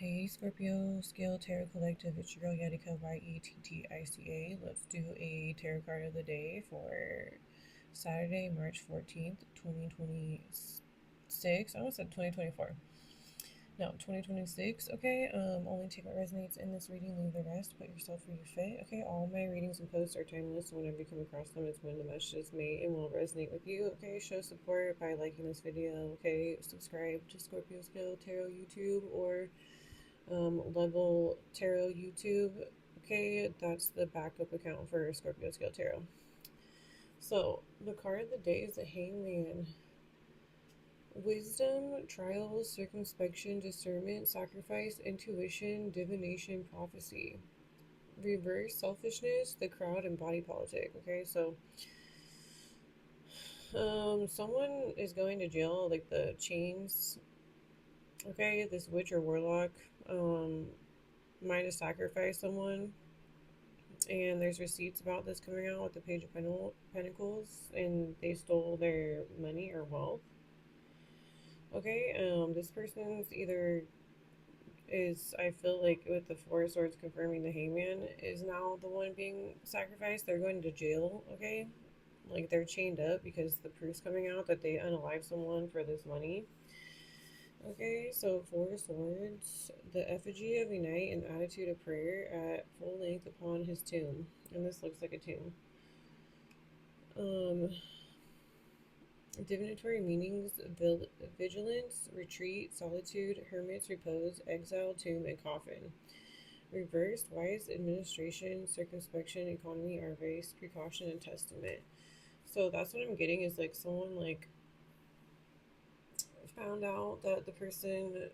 Hey Scorpio, Scale Tarot Collective, it's your girl Yettica, Yettica. Let's do a tarot card of the day for Saturday, March 14th, 2026. I almost said 2024. No, 2026. Okay, only take what resonates in this reading, leave the rest, put yourself where you fit. Okay, all my readings and posts are timeless, so whenever you come across them, it's when the messages may and will resonate with you. Okay, show support by liking this video. Okay, subscribe to Scorpio Scale Tarot YouTube or Level Tarot YouTube. Okay, that's the backup account for Scorpio Scale Tarot. So, the card of the day is the Hangman. Wisdom, trials, circumspection, discernment, sacrifice, intuition, divination, prophecy. Reverse, selfishness, the crowd, and body politic. Okay, so someone is going to jail, like the chains. Okay, this witch or warlock might have sacrificed someone, and there's receipts about this coming out with the Page of Pentacles, and they stole their money or wealth. Okay, this person's either is, I feel like with the Four of Swords confirming the Hangman is now the one being sacrificed. They're going to jail. Okay, like they're chained up because the proof's coming out that they unalived someone for this money. Okay, so Four of Swords, the effigy of a knight, an attitude of prayer at full length upon his tomb, and this looks like a tomb. Divinatory meanings: vigilance, retreat, solitude, hermits, repose, exile, tomb, and coffin. Reversed: wise administration, circumspection, economy, avarice, precaution, and testament. So that's what I'm getting, is like someone like found out that the person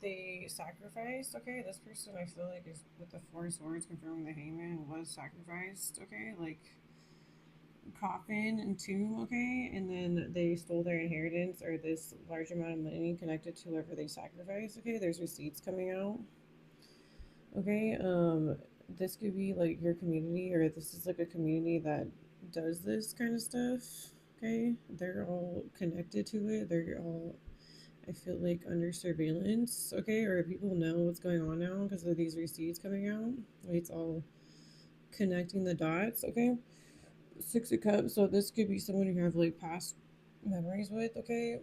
they sacrificed. Okay, this person I feel like is with the Four Swords confirming the Hangman was sacrificed. Okay, like coffin and tomb. Okay, and then they stole their inheritance or this large amount of money connected to whoever they sacrificed. Okay, there's receipts coming out. Okay, this could be like your community, or this is like a community that does this kind of stuff. Okay, they're all connected to it. They're all, I feel like, under surveillance. Okay, or people know what's going on now because of these receipts coming out. Like, it's all connecting the dots. Okay, Six of Cups. So this could be someone you have like past memories with. Okay,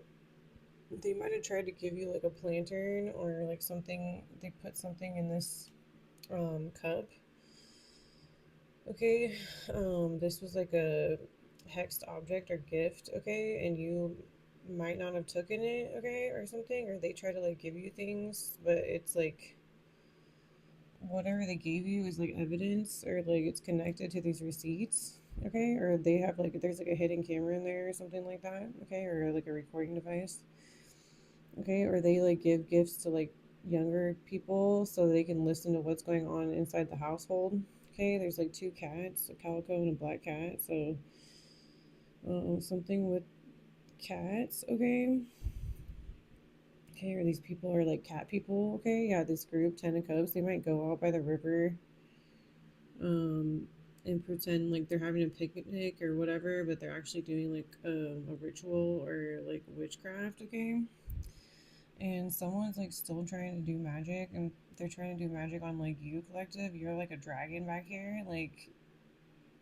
they might have tried to give you like a lantern or like something. They put something in this cup. Okay, this was like a hexed object or gift. Okay, and you might not have taken it. Okay, or something, or they try to like give you things, but it's like whatever they gave you is like evidence, or like it's connected to these receipts. Okay, or they have like there's like a hidden camera in there or something like that. Okay, or like a recording device. Okay, or they like give gifts to like younger people so they can listen to what's going on inside the household. Okay, there's like two cats, a calico and a black cat. So something with cats. Okay, okay, or these people are like cat people. Okay, yeah, this group, Ten of Cups, they might go out by the river um and pretend like they're having a picnic or whatever, but they're actually doing like a ritual or like witchcraft. Okay, and someone's like still trying to do magic, and they're trying to do magic on like you, collective. You're like a dragon back here, like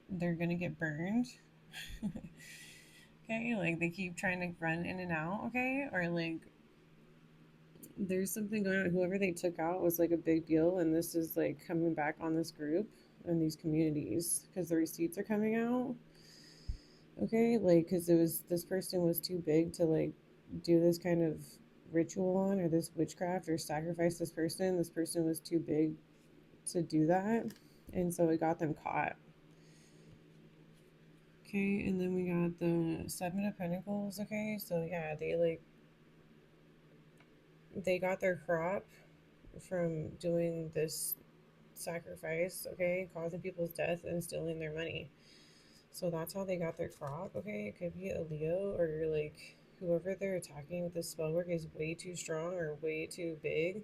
they're gonna get burned. Okay, like they keep trying to run in and out. Okay, or like there's something going on. Whoever they took out was like a big deal, and this is like coming back on this group and these communities because the receipts are coming out. Okay, like because it was, this person was too big to like do this kind of ritual on, or this witchcraft, or sacrifice this person. This person was too big to do that, and so it got them caught. Okay, and then we got the Seven of Pentacles. Okay, so yeah, they got their crop from doing this sacrifice. Okay, causing people's death and stealing their money. So that's how they got their crop. Okay, it could be a Leo, or like whoever they're attacking with this spell work is way too strong or way too big.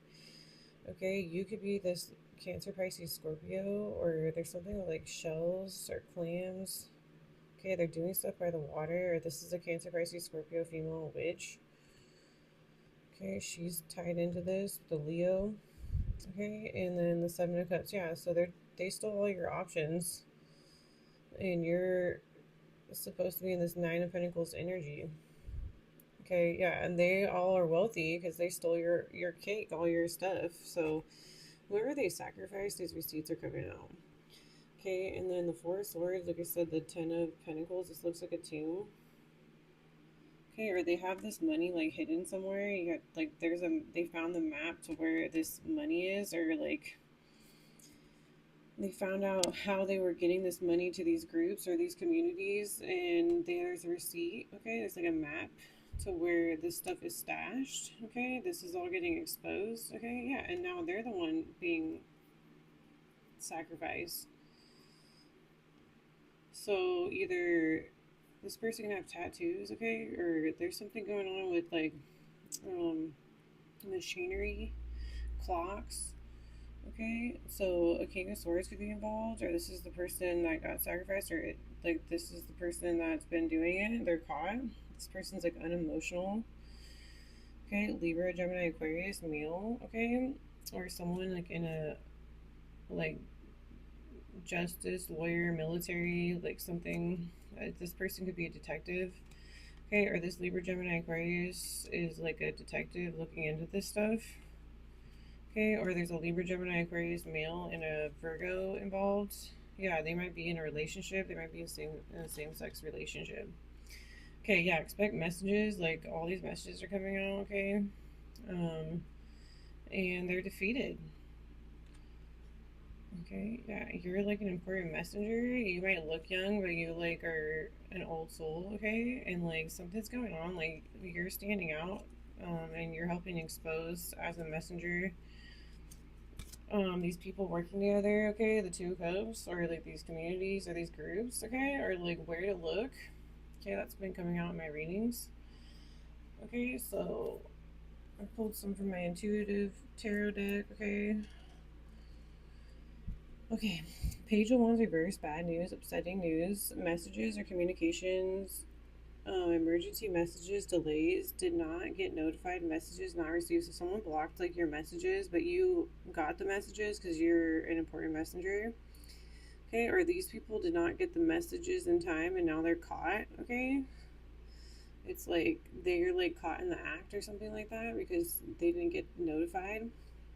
Okay, you could be this Cancer, Pisces, Scorpio, or there's something with like shells or clams. Okay, they're doing stuff by the water, or this is a Cancer, Pisces, Scorpio female witch. Okay, she's tied into this, the Leo. Okay, and then the Seven of Cups. Yeah, so they stole all your options, and you're supposed to be in this Nine of Pentacles energy. Okay, yeah, and they all are wealthy because they stole your cake, all your stuff. So whoever they sacrificed, these receipts are coming out. Okay, and then the Four of Swords, like I said, the Ten of Pentacles. This looks like a tomb. Okay, or they have this money like hidden somewhere. You got like they found the map to where this money is, or like they found out how they were getting this money to these groups or these communities, and there's a receipt. Okay, there's like a map to where this stuff is stashed. Okay, this is all getting exposed. Okay, yeah, and now they're the one being sacrificed. So either this person can have tattoos, okay, or there's something going on with like machinery, clocks. Okay, so a King of Swords could be involved, or this is the person that got sacrificed, or like this is the person that's been doing it. They're caught. This person's like unemotional. Okay, Libra, Gemini, Aquarius, male. Okay, or someone like in a like justice, lawyer, military, like something. This person could be a detective. Okay, or this Libra, Gemini, Aquarius is like a detective looking into this stuff. Okay, or there's a Libra, Gemini, Aquarius male and a Virgo involved. Yeah, they might be in a relationship. They might be in a same-sex relationship. Okay, yeah, expect messages. Like all these messages are coming out. Okay, um, and they're defeated. Okay, yeah, you're like an important messenger. You might look young, but you like are an old soul. Okay, and like something's going on. Like you're standing out, and you're helping expose as a messenger these people working together, okay, the Two of Cups, or like these communities or these groups, okay, or like where to look. Okay, that's been coming out in my readings. Okay, so I pulled some from my intuitive tarot deck, okay. Okay, Page of Wands reverse, bad news, upsetting news, messages or communications, emergency messages, delays, did not get notified, messages not received. So someone blocked like your messages, but you got the messages because you're an important messenger. Okay, or these people did not get the messages in time and now they're caught. Okay, it's like they're like caught in the act or something like that because they didn't get notified.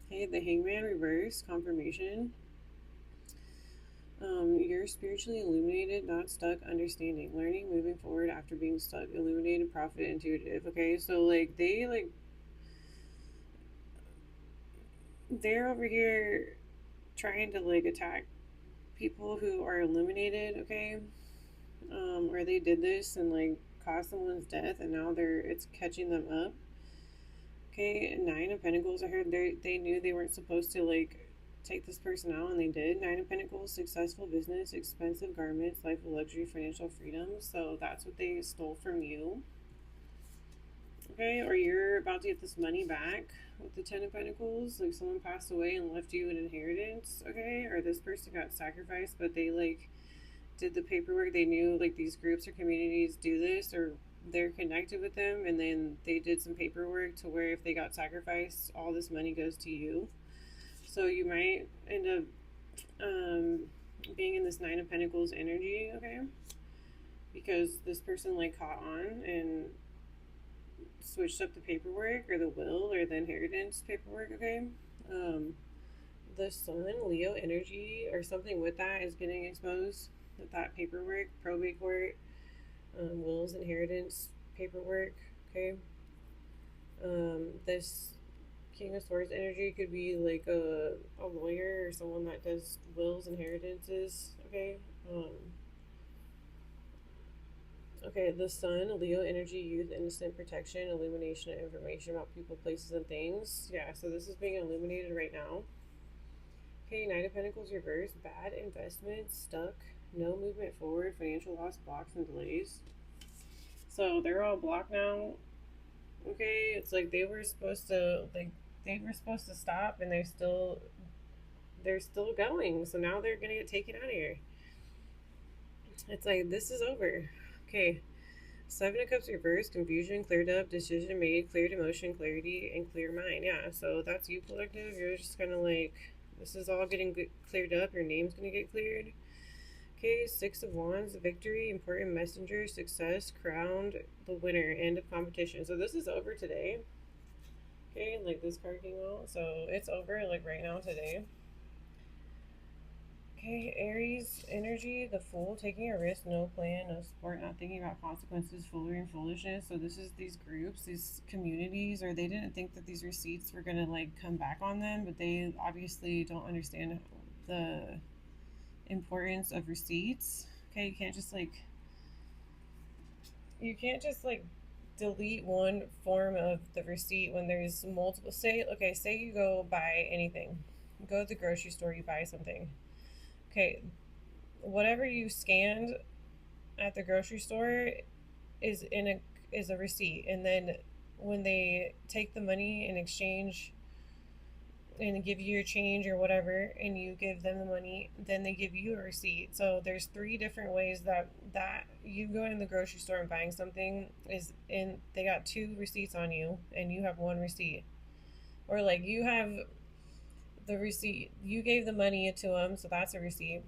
Okay, the Hangman reverse, confirmation. You're spiritually illuminated, not stuck, understanding, learning, moving forward after being stuck, illuminated, prophet, intuitive. Okay, so like they're over here trying to like attack people who are illuminated. Okay, or they did this and like caused someone's death, and now it's catching them up. Okay, Nine of Pentacles. I heard they knew they weren't supposed to like take this person out, and they did. Nine of Pentacles, successful business, expensive garments, life of luxury, financial freedom. So that's what they stole from you. Okay, or you're about to get this money back with the Ten of Pentacles. Like someone passed away and left you an inheritance. Okay, or this person got sacrificed, but they like did the paperwork. They knew like these groups or communities do this, or they're connected with them, and then they did some paperwork to where if they got sacrificed, all this money goes to you. So you might end up being in this Nine of Pentacles energy, okay? Because this person like caught on and switched up the paperwork or the will or the inheritance paperwork, okay? The Sun, Leo energy or something with that is getting exposed. That paperwork, probate court, wills, inheritance paperwork, okay? This King of Swords energy could be like a lawyer or someone that does wills, inheritances, okay? Okay, the Sun, Leo energy, youth, innocent, protection, illumination of information about people, places, and things. Yeah, so this is being illuminated right now. Okay, Knight of Pentacles reverse, bad investment, stuck, no movement forward, financial loss, blocks, and delays. So they're all blocked now. Okay, it's like they were supposed to stop, and they're still going. So now they're gonna get taken out of here. It's like this is over. Okay, Seven of Cups reversed, confusion, cleared up, decision made, cleared emotion, clarity, and clear mind. Yeah, so that's you, collective. You're just kind of like, this is all getting cleared up. Your name's going to get cleared. Okay, Six of Wands, victory, important messenger, success, crowned, the winner, end of competition. So this is over today. Okay, like this card came out. So it's over like right now today. Okay, Aries energy, the Fool, taking a risk, no plan, no support, not thinking about consequences, foolery and foolishness. So this is these groups, these communities, or they didn't think that these receipts were gonna like come back on them, but they obviously don't understand the importance of receipts. Okay, you can't just like delete one form of the receipt when there's multiple. Say, okay, say you go buy anything, go to the grocery store, you buy something. Okay, whatever you scanned at the grocery store is a receipt, and then when they take the money in exchange and give you your change or whatever, and you give them the money, then they give you a receipt. So there's three different ways that you going to the grocery store and buying something is in. They got two receipts on you, and you have one receipt, or like you have the receipt. You gave the money to them, so that's a receipt.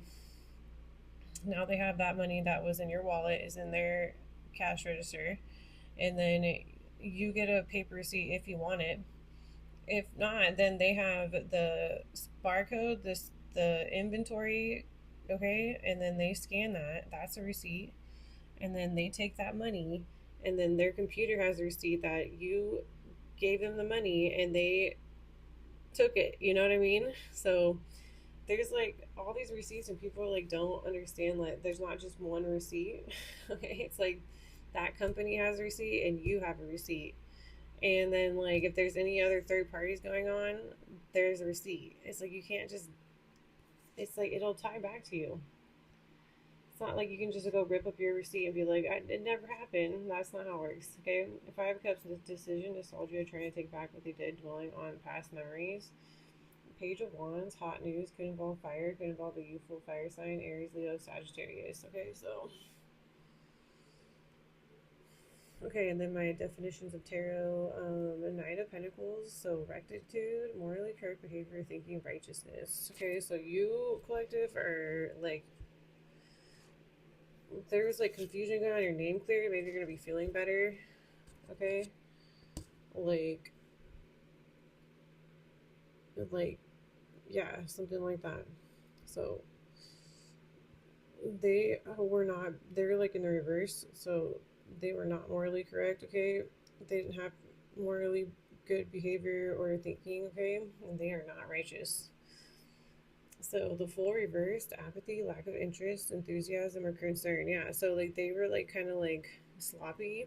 Now they have that money that was in your wallet is in their cash register, and then you get a paper receipt if you want it. If not, then they have the barcode, the inventory, okay, and then they scan that. That's a receipt, and then they take that money, and then their computer has a receipt that you gave them the money and they took it. You know what I mean? So there's like all these receipts, and people like don't understand like there's not just one receipt. Okay, it's like that company has a receipt and you have a receipt, and then like if there's any other third parties going on, there's a receipt. It's like you can't just, it's like it'll tie back to you. It's not like you can just go rip up your receipt and be like, it never happened. That's not how it works. Okay, Five of Cups, decision, nostalgia, trying to take back what they did, dwelling on past memories. Page of Wands, hot news, could involve fire, could involve a youthful fire sign, Aries, Leo, Sagittarius. Okay, so. Okay, and then my definitions of tarot, the Knight of Pentacles, so rectitude, morally correct behavior, thinking righteousness. Okay, so you, collective, are like, there's like confusion going on, your name clear, maybe you're going to be feeling better. Okay, like, yeah, something like that. So they were not, they're like in the reverse, so they were not morally correct. Okay, they didn't have morally good behavior or thinking. Okay, and they are not righteous. So the Fool reversed, apathy, lack of interest, enthusiasm, or concern. Yeah, so like they were like kind of like sloppy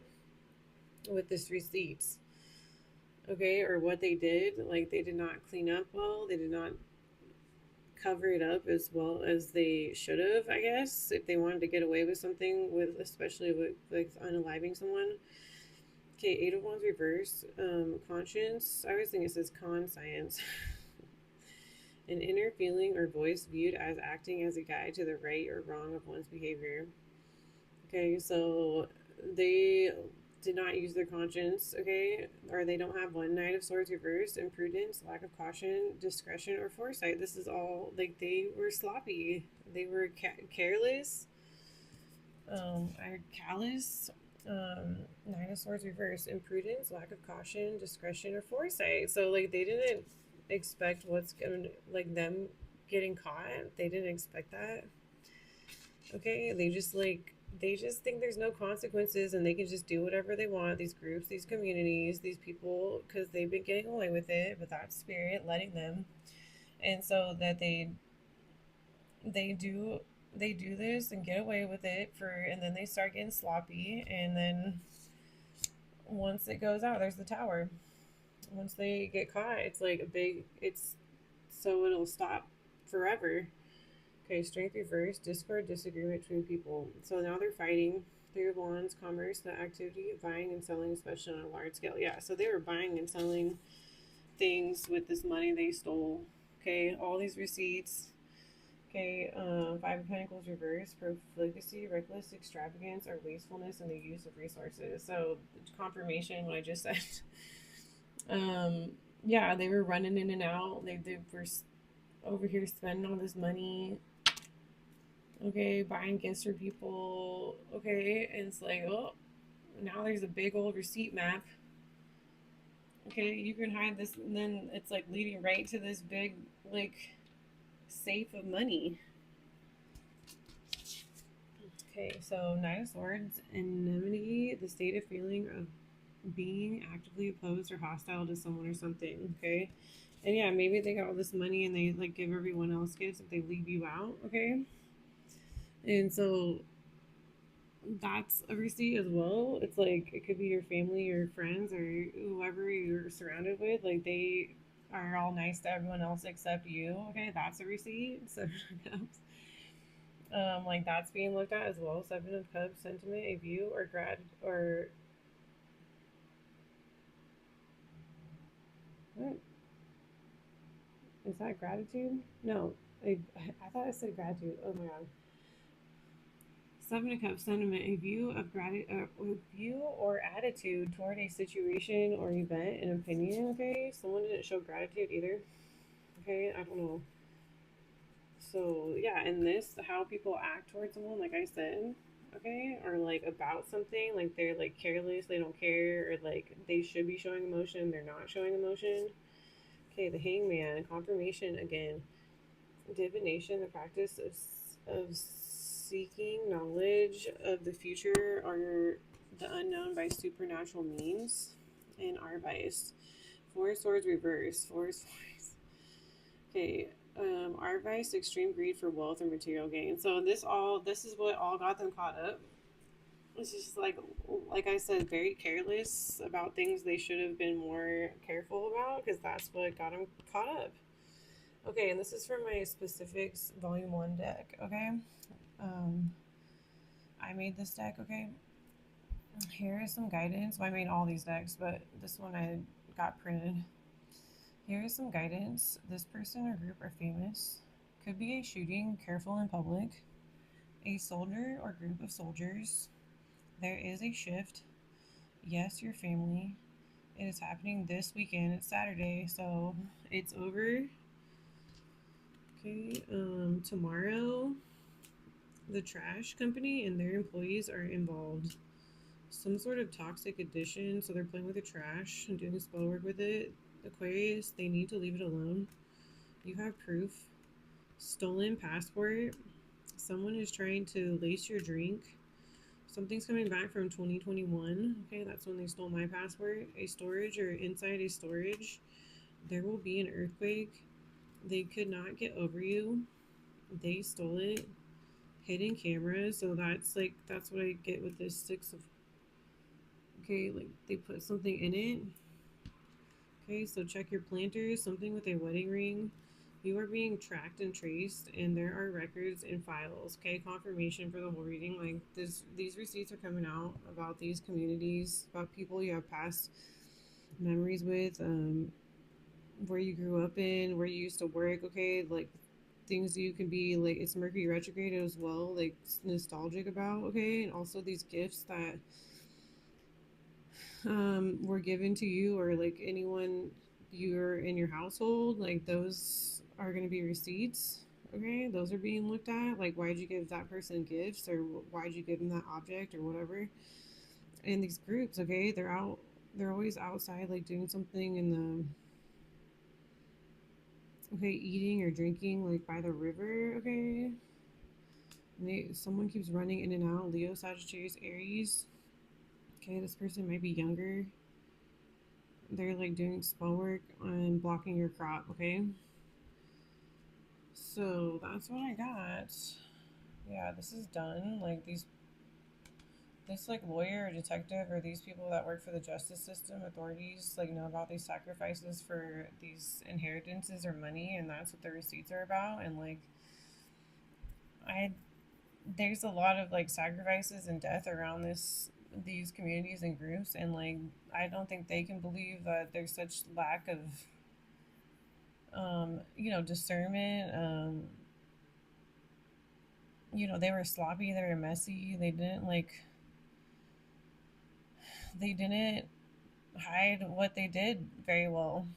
with this receipts. Okay, or what they did, like they did not clean up well, they did not cover it up as well as they should have, I guess, if they wanted to get away with something, with especially with like unaliving someone. Okay, Eight of Wands reverse, conscience. I always think it says conscience. An inner feeling or voice viewed as acting as a guide to the right or wrong of one's behavior. Okay, so they did not use their conscience, okay, or they don't have one. Knight of Swords reversed, imprudence, lack of caution, discretion, or foresight. This is all like they were sloppy, they were careless, or callous. Nine of Swords reversed, imprudence, lack of caution, discretion, or foresight. So like they didn't expect what's going to, like them getting caught. They didn't expect that. Okay, they just think there's no consequences and they can just do whatever they want. These groups, these communities, these people, because they've been getting away with it without spirit letting them, and so that they do this and get away with it and then they start getting sloppy, and then once it goes out, there's the tower. Once they get caught, it's like so it'll stop forever. Okay, strength reversed, discord, disagreement between people. So now they're fighting. Three of Wands, commerce, the activity of buying and selling, especially on a large scale. Yeah, so they were buying and selling things with this money they stole. Okay, all these receipts. Okay, Five of Pentacles reverse, profligacy, reckless extravagance, or wastefulness in the use of resources. So confirmation what I just said. um, yeah, they were running in and out. They were over here spending all this money. Okay, buying gifts for people. Okay, and it's like, oh, now there's a big old receipt map. Okay, you can hide this, and then it's like leading right to this big like safe of money. Okay, so Knight of Swords, enmity, the state of feeling of being actively opposed or hostile to someone or something. Okay, and yeah, maybe they got all this money and they like give everyone else gifts if they leave you out. Okay, and so that's a receipt as well. It's like it could be your family, your friends, or whoever you're surrounded with. Like they are all nice to everyone else except you. Okay, that's a receipt. So like that's being looked at as well. Seven of Cups, sentiment, a view, or what is that? Gratitude? No, I thought I said gratitude. Oh my god. Seven of Cups, sentiment, a view of gratitude, view or attitude toward a situation or event, an opinion. Okay, someone didn't show gratitude either. Okay, I don't know. So yeah, and this, how people act towards someone, like I said, okay, or like about something, like they're like careless, they don't care, or like they should be showing emotion, they're not showing emotion. Okay, the Hangman, confirmation again, divination, the practice of seeking knowledge of the future or the unknown by supernatural means, and Arvice, Four Swords reverse, Four Swords. Okay, our vice, extreme greed for wealth or material gain. So this is what all got them caught up. It's just like I said, very careless about things they should have been more careful about because that's what got them caught up. Okay, and this is from my specifics volume 1 deck. Okay, um, I made this deck. Okay, here is some guidance. Well, I made all these decks, but this one I got printed. Here is some guidance. This person or group are famous. Could be a shooting, careful in public. A soldier or group of soldiers. There is a shift. Yes, your family. It is happening this weekend. It's Saturday, so it's over. Okay, tomorrow, the trash company and their employees are involved. Some sort of toxic addition, so they're playing with the trash and doing spell work with it. Aquarius, they need to leave it alone. You have proof. Stolen passport. Someone is trying to lace your drink. Something's coming back from 2021. Okay, that's when they stole my passport. A storage or inside a storage. There will be an earthquake. They could not get over you. They stole it. Hidden cameras. So that's what I get with this six of. Okay, like they put something in it. Okay, so check your planters. Something with a wedding ring. You are being tracked and traced, and there are records and files. Okay, confirmation for the whole reading. Like these receipts are coming out about these communities, about people you have past memories with, where you grew up in, where you used to work. Okay, like things you can be like. It's Mercury retrograde as well, like nostalgic about. Okay, and also these gifts that were given to you or like anyone you're in your household, like those are going to be receipts. Okay, those are being looked at, like why'd you give that person gifts or why'd you give them that object or whatever. And these groups, okay, they're always outside like doing something in the, okay, eating or drinking like by the river. Okay, someone keeps running in and out. Leo, Sagittarius, Aries. Okay, this person might be younger. They're like doing spell work on blocking your crop. Okay, so that's what I got. Yeah, this is done. Like this like lawyer or detective or these people that work for the justice system, authorities, like know about these sacrifices for these inheritances or money, and that's what the receipts are about. And like I there's a lot of like sacrifices and death around these communities and groups, and like I don't think they can believe that there's such lack of, discernment, you know, they were sloppy, they were messy, they didn't hide what they did very well.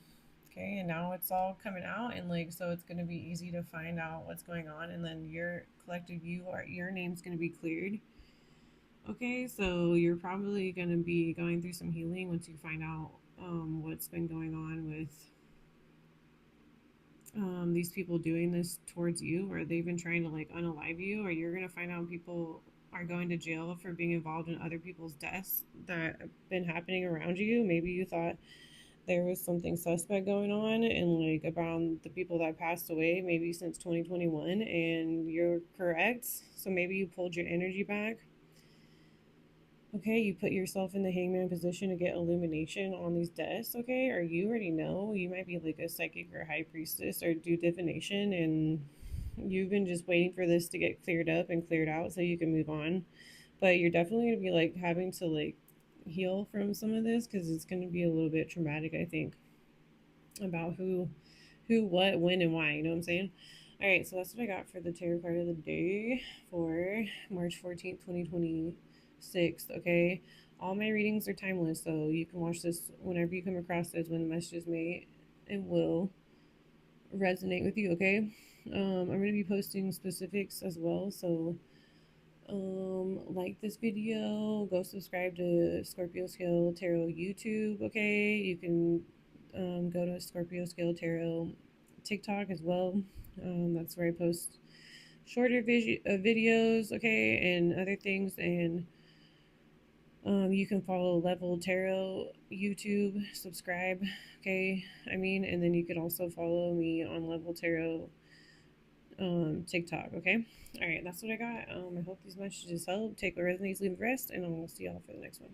Okay, and now it's all coming out, and like, so it's going to be easy to find out what's going on, and then your collective you or your name's going to be cleared. Okay, so you're probably going to be going through some healing once you find out what's been going on with these people doing this towards you, or they've been trying to like unalive you, or you're going to find out people are going to jail for being involved in other people's deaths that have been happening around you. Maybe you thought there was something suspect going on and like around the people that passed away maybe since 2021, and you're correct. So maybe you pulled your energy back. Okay, you put yourself in the hangman position to get illumination on these deaths, okay? Or you already know. You might be like a psychic or high priestess or do divination, and you've been just waiting for this to get cleared up and cleared out so you can move on. But you're definitely going to be like having to like heal from some of this because it's going to be a little bit traumatic, I think, about what, when, and why. You know what I'm saying? All right, so that's what I got for the tarot card of the day for March 14th, 2026. Okay, all my readings are timeless, so you can watch this whenever you come across this when the messages may and will resonate with you. Okay, I'm going to be posting specifics as well, so like this video, go subscribe to Scorpio Scale Tarot YouTube. Okay, you can go to Scorpio Scale Tarot TikTok as well. That's where I post shorter videos, okay, and other things. And you can follow Level Tarot YouTube, subscribe, okay. And then you can also follow me on Level Tarot TikTok, okay. All right, that's what I got. I hope these messages help. Take what resonates, leave the rest, and I'll see y'all for the next one.